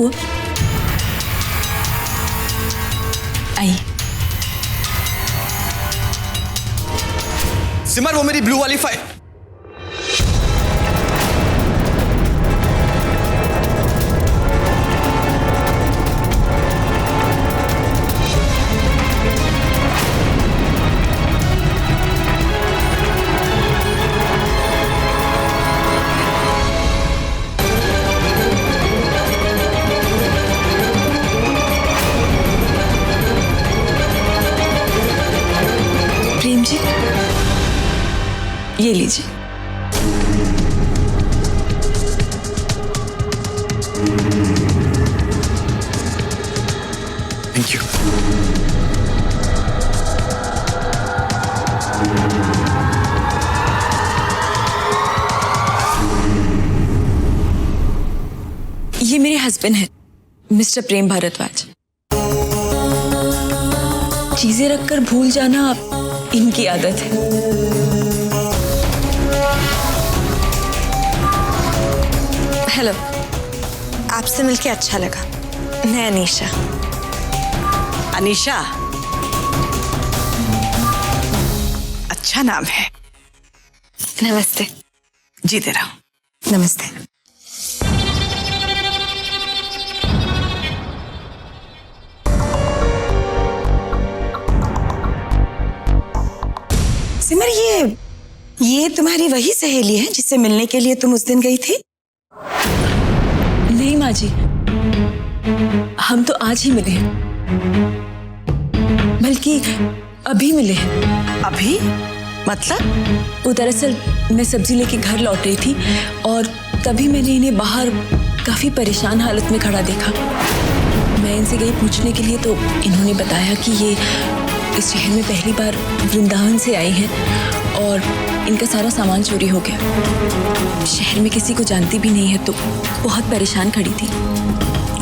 हुआ? आई सिमर, वो मेरी ब्लू वाली फाइल। प्रेम जी, ये लीजिए। Thank you. ये मेरे हस्बैंड हैं, मिस्टर प्रेम भारद्वाज। चीजें रखकर भूल जाना इनकी आदत है। हेलो, आपसे मिलके अच्छा लगा। मैं अनीशा। अनीशा, अच्छा नाम है। नमस्ते। जीते रहो। नमस्ते। सिमर, ये तुम्हारी वही सहेली है जिससे मिलने के लिए तुम उस दिन गई थी? नहीं माँ जी, हम तो आज ही मिले हैं, बल्कि अभी मिले हैं। अभी? मतलब? वो दरअसल मैं सब्जी लेके घर लौट रही थी और तभी मैंने इन्हें बाहर काफी परेशान हालत में खड़ा देखा। मैं इनसे गई पूछने के लिए तो इन्होंने बताया कि ये इस शहर में पहली बार वृंदावन से आई हैं और इनका सारा सामान चोरी हो गया। शहर में किसी को जानती भी नहीं है तो बहुत परेशान खड़ी थी,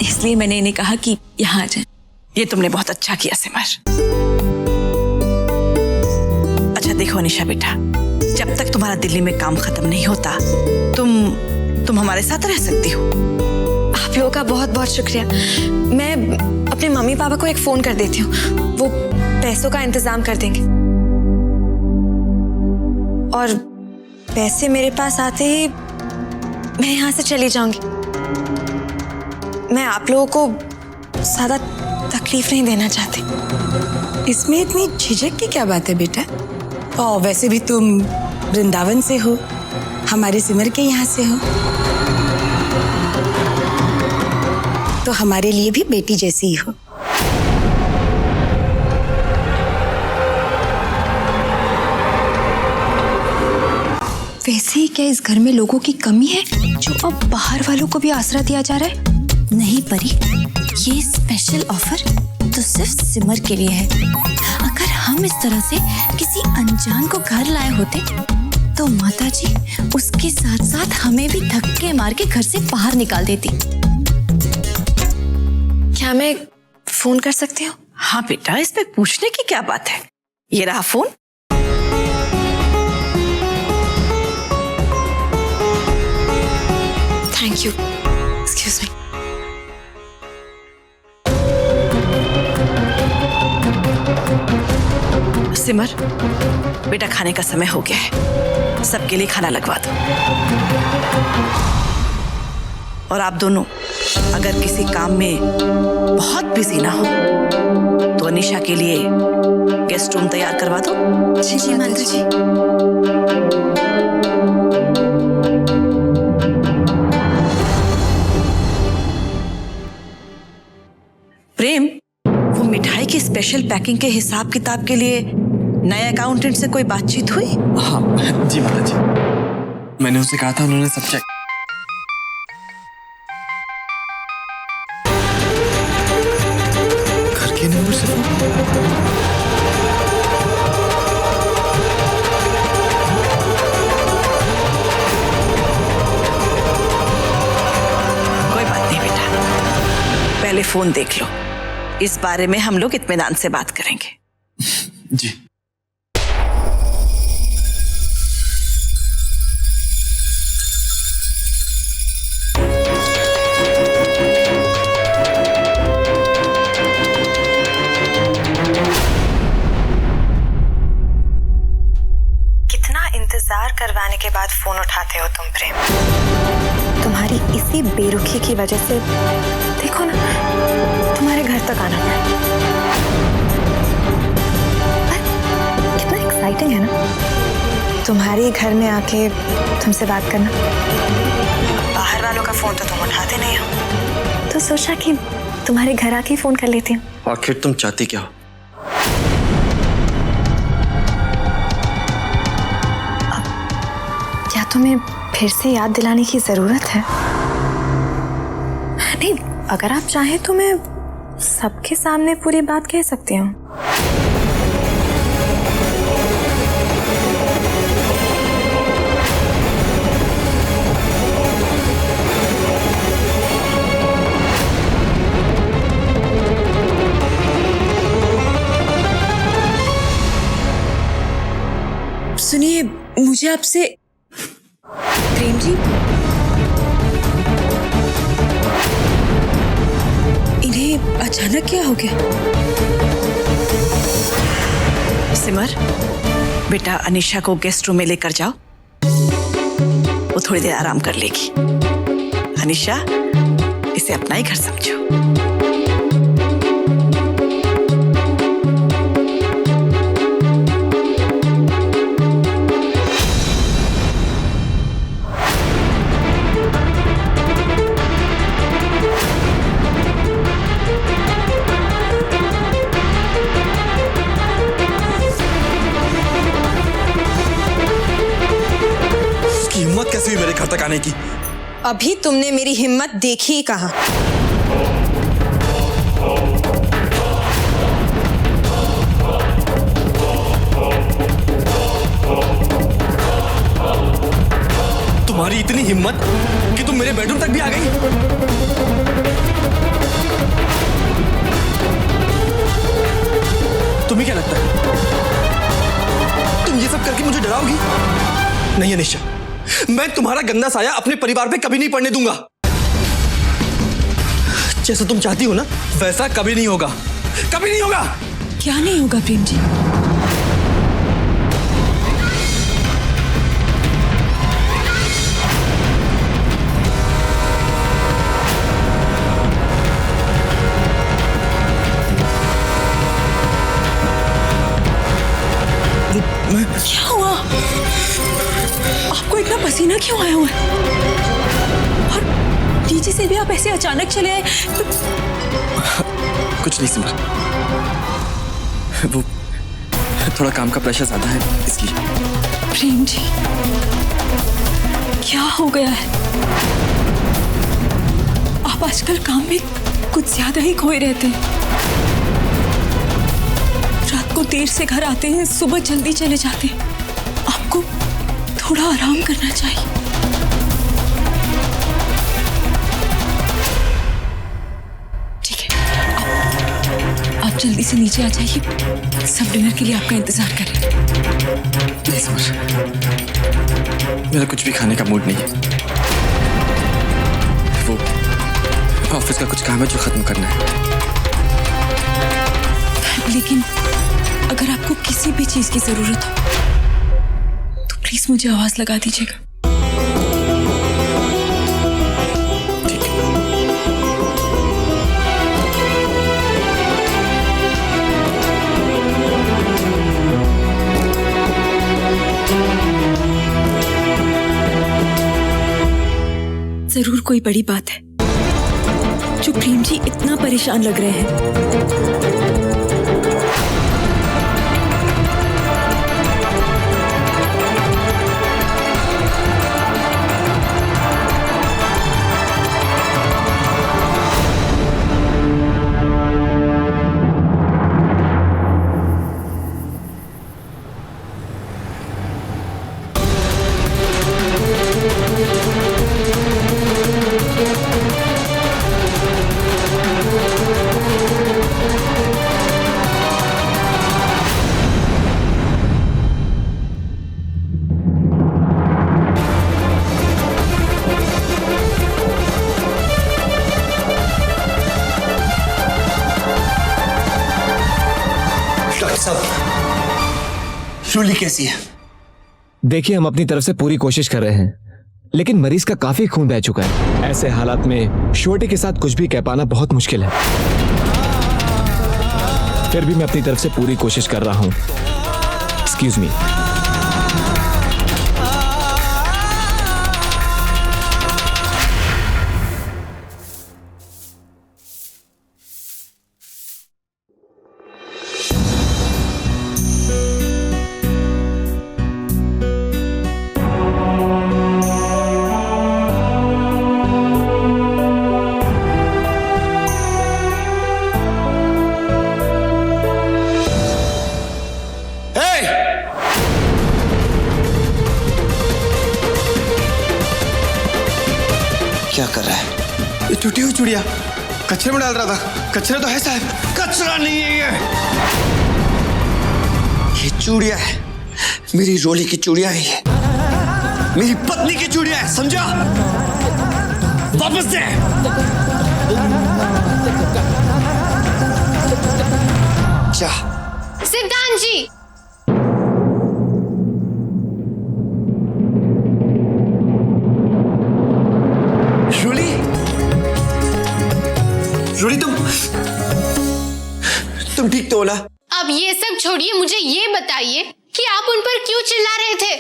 इसलिए मैंने इन्हें कहा कि यहाँ आ जाएं। ये तुमने बहुत अच्छा किया सिमर। अच्छा देखो अनीशा बेटा, जब तक तुम्हारा दिल्ली में काम खत्म नहीं होता तुम हमारे साथ रह सकती हो। आप लोगों का बहुत बहुत शुक्रिया। मैं अपने मम्मी पापा को एक फोन कर देती हूँ, वो पैसों का इंतजाम कर देंगे। और पैसे मेरे पास आते ही मैं यहाँ से चली जाऊंगी। मैं आप लोगों को ज्यादा तकलीफ नहीं देना चाहती। इसमें इतनी झिझक की क्या बात है बेटा? और वैसे भी तुम वृंदावन से हो, हमारे सिमर के यहाँ से हो, तो हमारे लिए भी बेटी जैसी ही हो। वैसे ही क्या इस घर में लोगों की कमी है जो अब बाहर वालों को भी आसरा दिया जा रहा है? नहीं परी, ये स्पेशल ऑफर तो सिर्फ सिमर के लिए है। अगर हम इस तरह से किसी अनजान को घर लाए होते तो माताजी उसके साथ साथ हमें भी धक्के मार के घर से बाहर निकाल देती। क्या मैं फोन कर सकती हूँ? हाँ बेटा, इसमें पूछने की क्या बात है। ये रहा phone. Thank you. Excuse me. Simar बेटा, खाने का समय हो गया है, सबके लिए खाना लगवा दो। और आप दोनों अगर किसी काम में बहुत बिजी ना हो तो अनीशा के लिए गेस्ट रूम तैयार करवा दो। जी माता जी। प्रेम, वो मिठाई की स्पेशल पैकिंग के हिसाब किताब के लिए नए अकाउंटेंट से कोई बातचीत हुई? हाँ जी माता जी, मैंने उसे कहा था, उन्होंने सब चेक। घर के नंबर से कोई बात नहीं बेटा, पहले फोन देख लो, इस बारे में हम लोग इत्मीनान से बात करेंगे। जी। इंतजार करवाने के बाद फोन उठाते हो तुम प्रेम। तुम्हारी इसी बेरुखी की वजह से देखो ना, तुम्हारे घर तक आना पड़ा। कितना एक्साइटिंग है ना तुम्हारी घर में आके तुमसे बात करना। बाहर वालों का फोन तो तुम उठाते नहीं हो, तो सोचा कि तुम्हारे घर आके फोन कर लेती हूँ। आखिर तुम चाहती क्या हो? क्या तुम्हें फिर से याद दिलाने की जरूरत है? नहीं, अगर आप चाहें तो मैं सबके सामने पूरी बात कह सकती हूँ। सुनिए, मुझे आपसे प्रेम जी, इन्हें अचानक क्या हो गया? सिमर, बेटा अनीशा को गेस्ट रूम में लेकर जाओ, वो थोड़ी देर आराम कर लेगी। अनीशा, इसे अपना ही घर समझो। हिम्मत कैसे हुई मेरे घर तक आने की? अभी तुमने मेरी हिम्मत देखी ही कहाँ। तुम्हारी इतनी हिम्मत कि तुम मेरे बेडरूम तक भी आ गई? तुम्हें क्या लगता है तुम ये सब करके मुझे डराओगी? नहीं अनीशा, मैं तुम्हारा गंदा साया अपने परिवार पे कभी नहीं पड़ने दूंगा। जैसा तुम चाहती हो ना, वैसा कभी नहीं होगा, कभी नहीं होगा। क्या नहीं होगा प्रेम जी? क्या हुआ? आपको इतना पसीना क्यों आया हुआ है? और नीचे से भी आप ऐसे अचानक चले आए? कुछ नहीं सिमर, वो थोड़ा काम का प्रेशर ज्यादा है इसलिए। प्रेम जी, क्या हो गया है? आप आजकल काम में कुछ ज्यादा ही खोए रहते हैं। रात को देर से घर आते हैं, सुबह जल्दी चले जाते हैं। आपको थोड़ा आराम करना चाहिए। ठीक है, आप जल्दी से नीचे आ जाइए, सब डिनर के लिए आपका इंतजार करें। नहीं समझ, मेरा कुछ भी खाने का मूड नहीं है। वो ऑफिस का कुछ काम है जो खत्म करना है। लेकिन अगर आपको किसी भी चीज की जरूरत हो तो प्लीज मुझे आवाज लगा दीजिएगा। ठीक है। जरूर कोई बड़ी बात है जो प्रेम जी इतना परेशान लग रहे हैं। जूली कैसी है? देखिए, हम अपनी तरफ से पूरी कोशिश कर रहे हैं, लेकिन मरीज का काफी खून बह चुका है। ऐसे हालात में छोटे के साथ कुछ भी कह पाना बहुत मुश्किल है। फिर भी मैं अपनी तरफ से पूरी कोशिश कर रहा हूं। Excuse me. क्या कर रहा है? ये टूटी हुई चूड़िया कचरे में डाल रहा था। कचरा तो है साहब, कचरा नहीं है ये चूड़िया है, मेरी रोली की चूड़िया है ये, मेरी पत्नी की चूड़िया है, समझा? वापस दे। जा। सिद्धांत जी, रोली तुम ठीक तो हो ना? अब ये सब छोड़िए, मुझे ये बताइए कि आप उन पर क्यों चिल्ला रहे थे?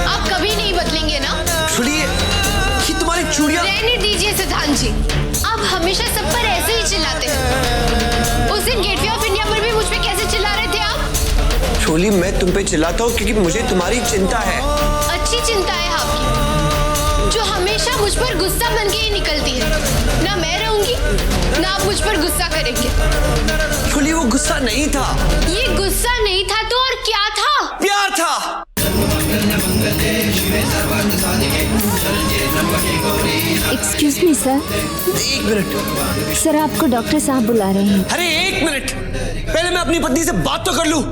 आप कभी नहीं बदलेंगे ना? रोली, ये तुम्हारी चूड़ियां। रहने दीजिए सिद्धांत जी, आप हमेशा सब पर ऐसे ही चिल्लाते हैं। उस दिन गेटवे ऑफ इंडिया पर भी मुझ पे कैसे चिल्ला रहे थे आप? रोली, मैं तुम पे चिल्लाता हूँ क्योंकि मुझे तुम्हारी चिंता है। अच्छी चिंता है आपकी, जो हमेशा मुझ पर गुस्सा बन के ही निकलती है। ना मैं रहूंगी, ना आप मुझ पर गुस्सा करेंगे। रोली, वो गुस्सा नहीं था। ये गुस्सा नहीं था तो और क्या था? प्यार था। Excuse me sir. एक मिनट सर, आपको डॉक्टर साहब बुला रहे हैं। अरे एक मिनट, पहले मैं अपनी पत्नी से बात तो कर लूं।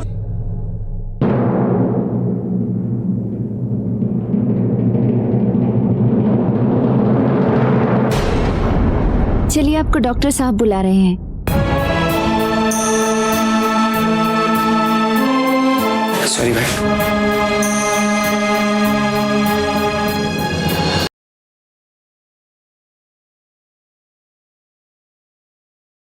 चलिए, आपको डॉक्टर साहब बुला रहे हैं। सॉरी भाई।